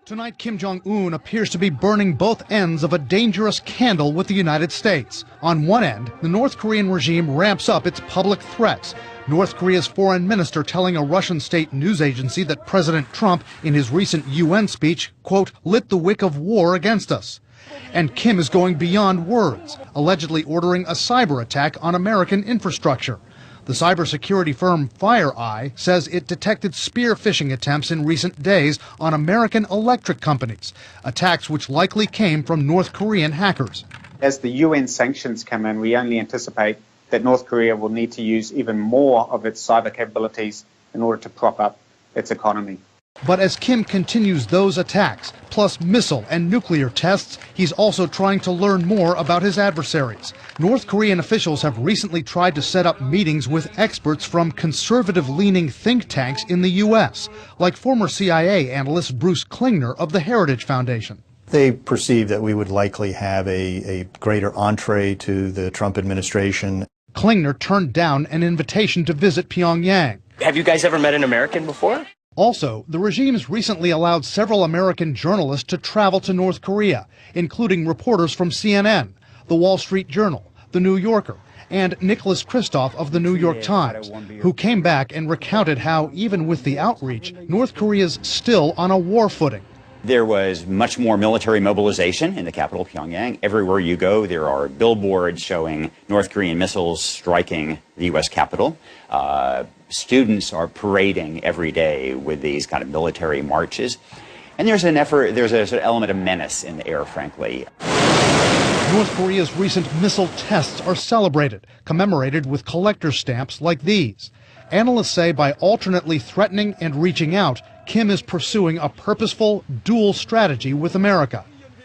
Tonight, Kim Jong-un appears to be burning both ends of a dangerous candle with the United States. On one end, the North Korean regime ramps up its public threats. North Korea's foreign minister telling a Russian state news agency that President Trump, in his recent UN speech, quote, lit the wick of war against us. And Kim is going beyond words, allegedly ordering a cyber attack on American infrastructure. The cybersecurity firm FireEye says it detected spear phishing attempts in recent days on American electric companies, attacks which likely came from North Korean hackers. As the UN sanctions come in, we only anticipate that North Korea will need to use even more of its cyber capabilities in order to prop up its economy. But as Kim continues those attacks, plus missile and nuclear tests, he's also trying to learn more about his adversaries. North Korean officials have recently tried to set up meetings with experts from conservative-leaning think tanks in the U.S., like former CIA analyst Bruce Klingner of the Heritage Foundation. They perceive that we would likely have a greater entree to the Trump administration. Klingner turned down an invitation to visit Pyongyang. Have you guys ever met an American before? Also, the regime's recently allowed several American journalists to travel to North Korea, including reporters from CNN, The Wall Street Journal, The New Yorker, and Nicholas Kristof of The New York Times, who came back and recounted how, even with the outreach, North Korea's still on a war footing. There was much more military mobilization in the capital, Pyongyang. Everywhere you go, there are billboards showing North Korean missiles striking the U.S. Capitol. Students are parading every day with these kind of military marches. And there's an element of menace in the air, frankly. North Korea's recent missile tests are celebrated, commemorated with collector stamps like these. Analysts say by alternately threatening and reaching out, Kim is pursuing a purposeful dual strategy with America.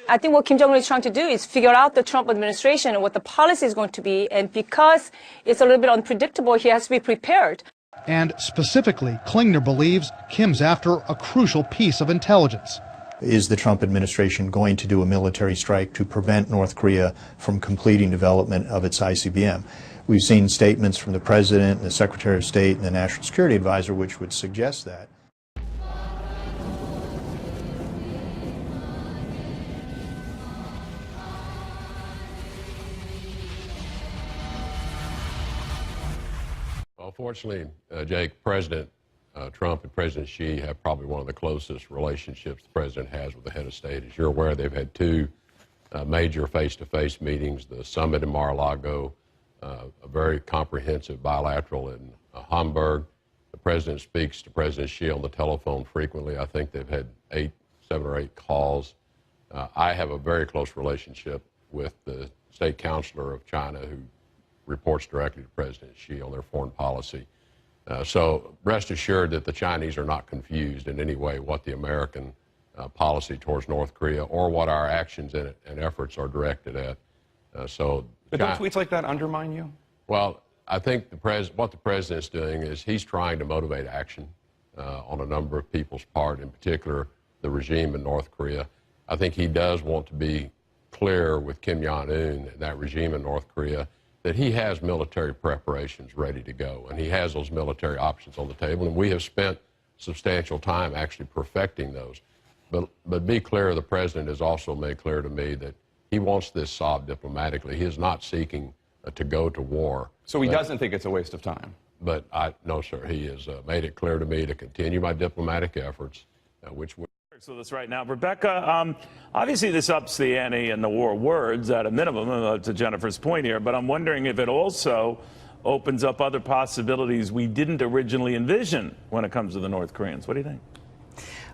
I think what Kim Jong-un is trying to do is figure out the Trump administration and what the policy is going to be. And because it's a little bit unpredictable, he has to be prepared. And specifically, Klingner believes Kim's after a crucial piece of intelligence. Is the Trump administration going to do a military strike to prevent North Korea from completing development of its ICBM? We've seen statements from the President, and the Secretary of State, and the National Security Advisor which would suggest that. Well, fortunately, Jake, President Trump and President Xi have probably one of the closest relationships the president has with the head of state. As you're aware, they've had two major face-to-face meetings, the summit in Mar-a-Lago, a very comprehensive bilateral in Hamburg. The president speaks to President Xi on the telephone frequently. I think they've had 7 or 8 calls. I have a very close relationship with the state counselor of China who reports directly to President Xi on their foreign policy. So rest assured that the Chinese are not confused in any way what the American policy towards North Korea or what our actions and efforts are directed at. But don't tweets like that undermine you? Well, I think what the president's doing is he's trying to motivate action on a number of people's part, in particular the regime in North Korea. I think he does want to be clear with Kim Jong-un and that regime in North Korea that he has military preparations ready to go, and he has those military options on the table, and we have spent substantial time actually perfecting those. But be clear, the president has also made clear to me that he wants this solved diplomatically. He is not seeking to go to war. So he doesn't think it's a waste of time? But no, sir, he has made it clear to me to continue my diplomatic efforts, which we... So that's right now. Rebecca, obviously this ups the ante in the war words at a minimum, to Jennifer's point here, but I'm wondering if it also opens up other possibilities we didn't originally envision when it comes to the North Koreans. What do you think?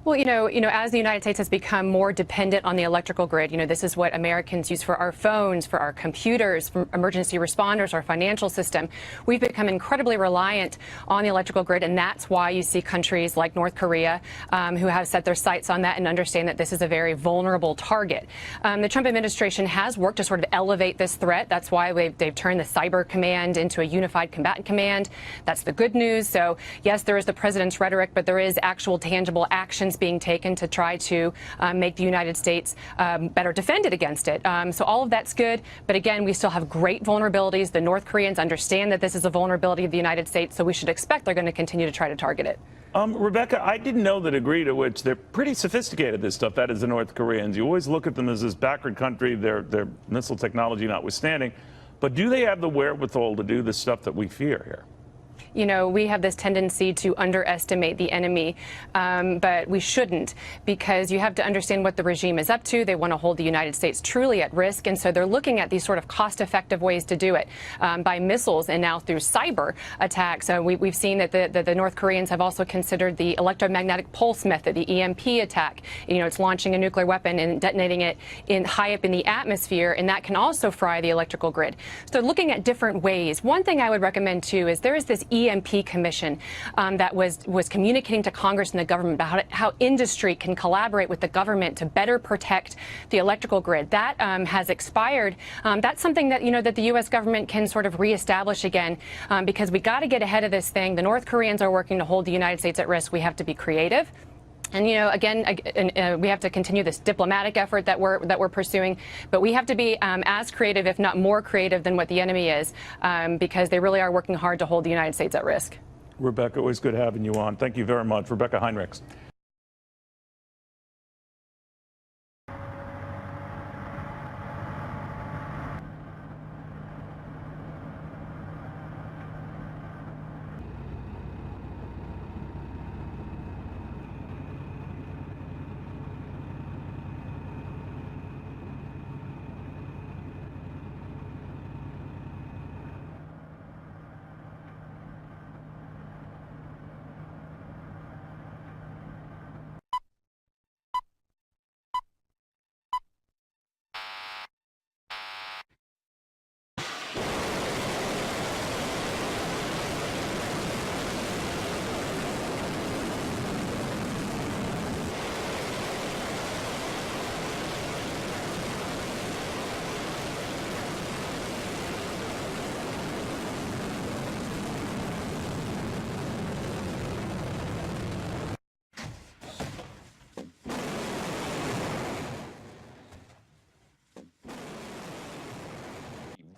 Well, you know, as the United States has become more dependent on the electrical grid, this is what Americans use for our phones, for our computers, for emergency responders, our financial system. We've become incredibly reliant on the electrical grid, and that's why you see countries like North Korea who have set their sights on that and understand that this is a very vulnerable target. The Trump administration has worked to sort of elevate this threat. That's why they've turned the Cyber Command into a unified combatant command. That's the good news. So, yes, there is the president's rhetoric, but there is actual tangible actions being taken to try to make the United States better defended against it. So all of that's good. But again, we still have great vulnerabilities. The North Koreans understand that this is a vulnerability of the United States, so we should expect they're going to continue to try to target it. Rebecca, I didn't know the degree to which they're pretty sophisticated, this stuff, that is the North Koreans. You always look at them as this backward country, their missile technology notwithstanding. But do they have the wherewithal to do the stuff that we fear here? You know, we have this tendency to underestimate the enemy, but we shouldn't, because you have to understand what the regime is up to. They want to hold the United States truly at risk, and so they're looking at these sort of cost-effective ways to do it by missiles and now through cyber attacks. We've seen that the North Koreans have also considered the electromagnetic pulse method, the EMP attack. You know, it's launching a nuclear weapon and detonating it high up in the atmosphere, and that can also fry the electrical grid. So they're looking at different ways. One thing I would recommend, too, is there is this EMP commission that was communicating to Congress and the government about how industry can collaborate with the government to better protect the electrical grid. That has expired. That's something that, you know, that the U.S. government can sort of reestablish again, because we got to get ahead of this thing. The North Koreans are working to hold the United States at risk. We have to be creative. And, you know, again, we have to continue this diplomatic effort that we're pursuing, but we have to be as creative, if not more creative, than what the enemy is, because they really are working hard to hold the United States at risk. Rebecca, always good having you on. Thank you very much. Rebecca Heinrichs.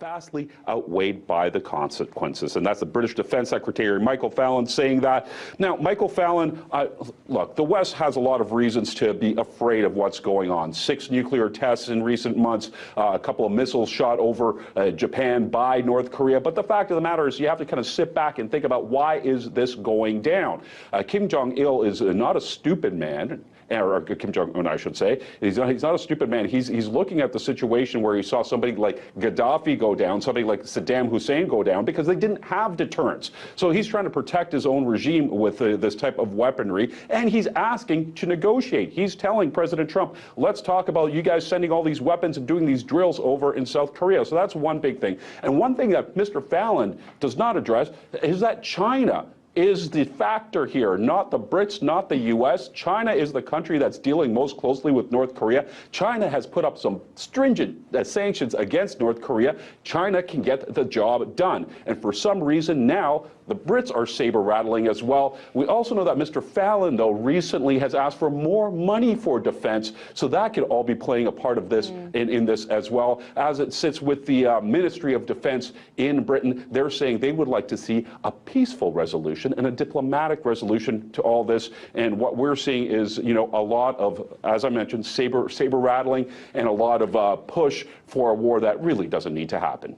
vastly outweighed by the consequences. And that's the British Defense Secretary Michael Fallon saying that. Now, Michael Fallon, look, the West has a lot of reasons to be afraid of what's going on. 6 nuclear tests in recent months, a couple of missiles shot over Japan by North Korea. But the fact of the matter is you have to kind of sit back and think about, why is this going down? Kim Jong-il is not a stupid man. Or Kim Jong-un, I should say. He's not a stupid man. He's looking at the situation where he saw somebody like Gaddafi go down, somebody like Saddam Hussein go down, because they didn't have deterrence. So he's trying to protect his own regime with this type of weaponry, and he's asking to negotiate. He's telling President Trump, let's talk about you guys sending all these weapons and doing these drills over in South Korea. So that's one big thing. And one thing that Mr. Fallon does not address is that China is the factor here, not the Brits, not the U.S. China is the country that's dealing most closely with North Korea. China has put up some stringent sanctions against North Korea. China can get the job done. And for some reason now, the Brits are saber-rattling as well. We also know that Mr. Fallon, though, recently has asked for more money for defense, so that could all be playing a part of this in this as well. As it sits with the Ministry of Defense in Britain, they're saying they would like to see a peaceful resolution and a diplomatic resolution to all this. And what we're seeing is, you know, a lot of, as I mentioned, saber-rattling and a lot of push for a war that really doesn't need to happen.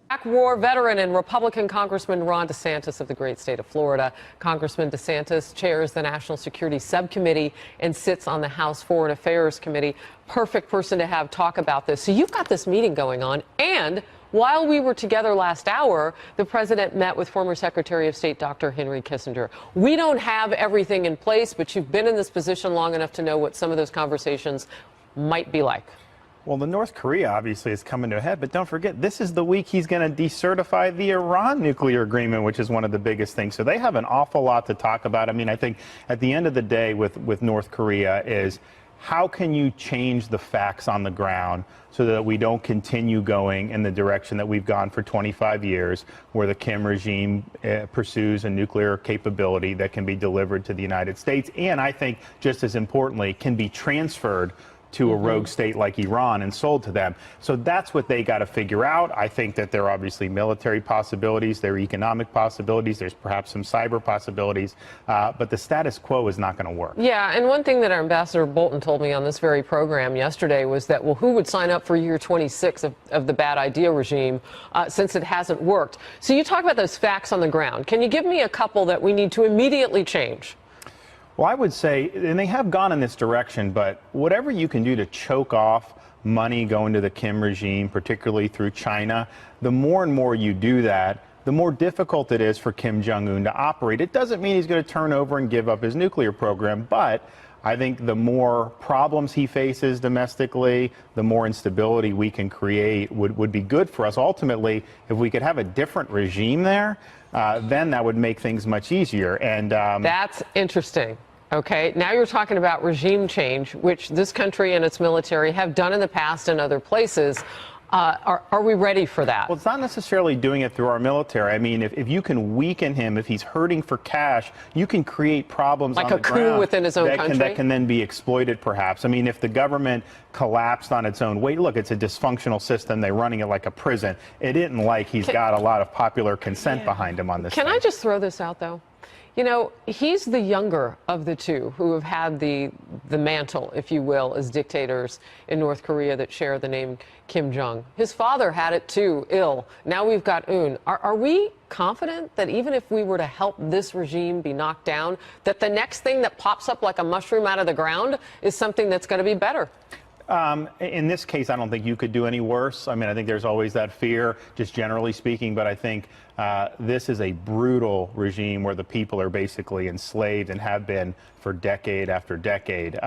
Iraq War veteran and Republican Congressman Ron DeSantis of the great state of Florida. Congressman DeSantis chairs the National Security Subcommittee and sits on the House Foreign Affairs Committee. Perfect person to have talk about this. So you've got this meeting going on, and while we were together last hour, the president met with former Secretary of State Dr. Henry Kissinger. We don't have everything in place, but you've been in this position long enough to know what some of those conversations might be like. Well, the North Korea obviously is coming to a head, but don't forget, this is the week he's going to decertify the Iran nuclear agreement, which is one of the biggest things. So they have an awful lot to talk about. I mean, I think at the end of the day with North Korea is, how can you change the facts on the ground so that we don't continue going in the direction that we've gone for 25 years, where the Kim regime pursues a nuclear capability that can be delivered to the United States, and I think just as importantly, can be transferred to a rogue state like Iran and sold to them. So that's what they got to figure out. I think that there are obviously military possibilities, there are economic possibilities, there's perhaps some cyber possibilities, but the status quo is not going to work. Yeah, and one thing that our Ambassador Bolton told me on this very program yesterday was that, well, who would sign up for year 26 of the bad idea regime since it hasn't worked? So you talk about those facts on the ground. Can you give me a couple that we need to immediately change? Well, I would say, and they have gone in this direction, but whatever you can do to choke off money going to the Kim regime, particularly through China, the more and more you do that, the more difficult it is for Kim Jong-un to operate. It doesn't mean he's going to turn over and give up his nuclear program, but I think the more problems he faces domestically, the more instability we can create would be good for us. Ultimately, if we could have a different regime there, then that would make things much easier. And that's interesting. Okay, now you're talking about regime change, which this country and its military have done in the past in other places. Are we ready for that? Well, it's not necessarily doing it through our military. I mean, if you can weaken him, if he's hurting for cash, you can create problems like on the ground. Like a coup within his own country? That can then be exploited, perhaps. I mean, if the government collapsed on its own weight, look, it's a dysfunctional system. They're running it like a prison. It isn't like he's got a lot of popular consent behind him on this Can I just throw this out, though? You know, he's the younger of the two who have had the mantle, if you will, as dictators in North Korea that share the name Kim Jong. His father had it too, ill. Now we've got Un. Are we confident that even if we were to help this regime be knocked down, that the next thing that pops up like a mushroom out of the ground is something that's going to be better? In this case, I don't think you could do any worse. I mean, I think there's always that fear, just generally speaking, but I think this is a brutal regime where the people are basically enslaved and have been for decade after decade.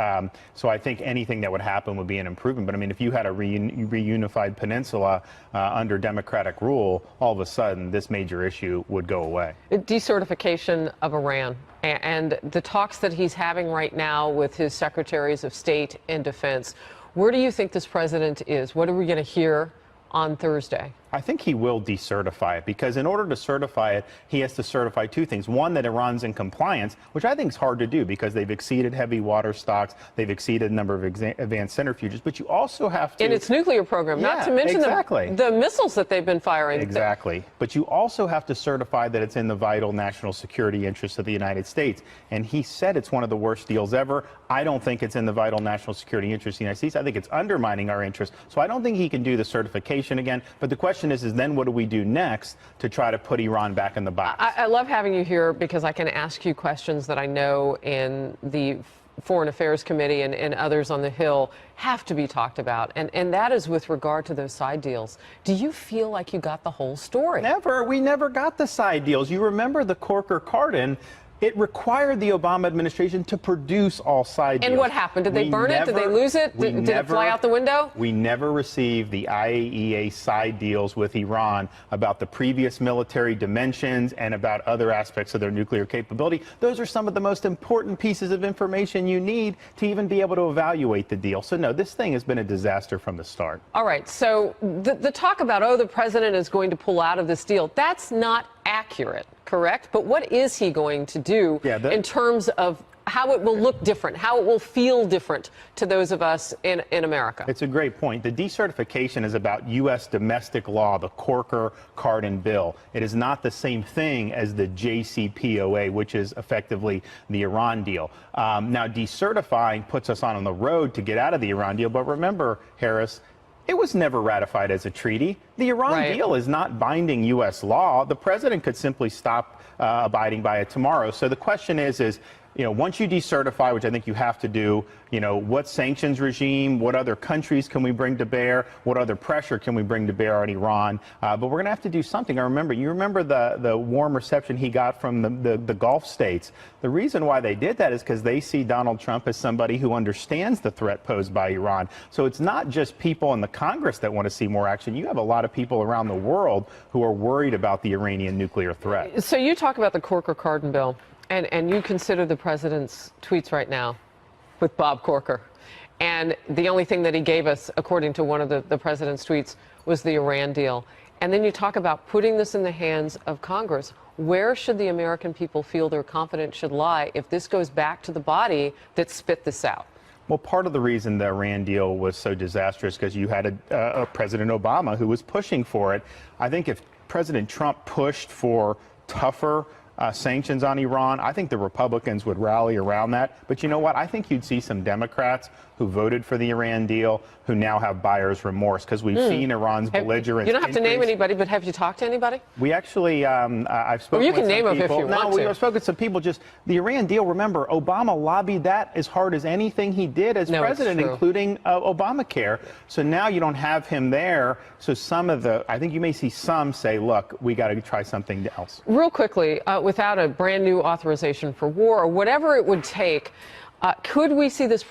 So I think anything that would happen would be an improvement. But I mean, if you had a reunified peninsula under democratic rule, all of a sudden this major issue would go away. Decertification of Iran and the talks that he's having right now with his secretaries of state and defense. Where do you think this president is? What are we going to hear on Thursday? I think he will decertify it, because in order to certify it, he has to certify two things. One, that Iran's in compliance, which I think is hard to do because they've exceeded heavy water stocks, they've exceeded a number of advanced centrifuges, but you also have to... In its nuclear program, not to mention the missiles that they've been firing. Exactly. But you also have to certify that it's in the vital national security interests of the United States. And he said it's one of the worst deals ever. I don't think it's in the vital national security interests of the United States. I think it's undermining our interests. So I don't think he can do the certification again. But the question is then what do we do next to try to put Iran back in the box? I love having you here because I can ask you questions that I know in the Foreign Affairs Committee and others on the Hill have to be talked about. And that is with regard to those side deals. Do you feel like you got the whole story? Never. We never got the side deals. You remember the Corker-Cardin? It required the Obama administration to produce all side deals. And what happened? Did they burn it? Did they lose it? Did it fly out the window? We never received the IAEA side deals with Iran about the previous military dimensions and about other aspects of their nuclear capability. Those are some of the most important pieces of information you need to even be able to evaluate the deal. So no, this thing has been a disaster from the start. All right. So the talk about, oh, the president is going to pull out of this deal, that's not accurate, correct? But what is he going to do in terms of how it will look different, how it will feel different to those of us in America? It's a great point. The decertification is about U.S. domestic law, the Corker-Cardin bill. It is not the same thing as the JCPOA, which is effectively the Iran deal. Now, decertifying puts us on the road to get out of the Iran deal. But remember, Harris, it was never ratified as a treaty. The Iran deal is not binding U.S. law. The president could simply stop abiding by it tomorrow. So the question is, you know, once you decertify, which I think you have to do, you know, what sanctions regime, what other countries can we bring to bear, what other pressure can we bring to bear on Iran? But we're going to have to do something. You remember the warm reception he got from the Gulf states. The reason why they did that is because they see Donald Trump as somebody who understands the threat posed by Iran. So it's not just people in the Congress that want to see more action. You have a lot of people around the world who are worried about the Iranian nuclear threat. So you talk about the Corker-Cardin bill. And you consider the president's tweets right now with Bob Corker. And the only thing that he gave us, according to one of the president's tweets, was the Iran deal. And then you talk about putting this in the hands of Congress. Where should the American people feel their confidence should lie if this goes back to the body that spit this out? Well, part of the reason the Iran deal was so disastrous because you had a President Obama who was pushing for it. I think if President Trump pushed for tougher sanctions on Iran, I think the Republicans would rally around that. But you know what? I think you'd see some Democrats who voted for the Iran deal who now have buyer's remorse because we've seen Iran's belligerence. You don't have to name increase. anybody, but have you talked to anybody? We actually, I've spoken you can with name some them if people. you want to. We've spoken to some people. Just the Iran deal, remember, Obama lobbied that as hard as anything he did as president, including Obamacare. So now you don't have him there. So some of the, I think you may see some say, look, we got to try something else. Real quickly, without a brand new authorization for war or whatever it would take, could we see this president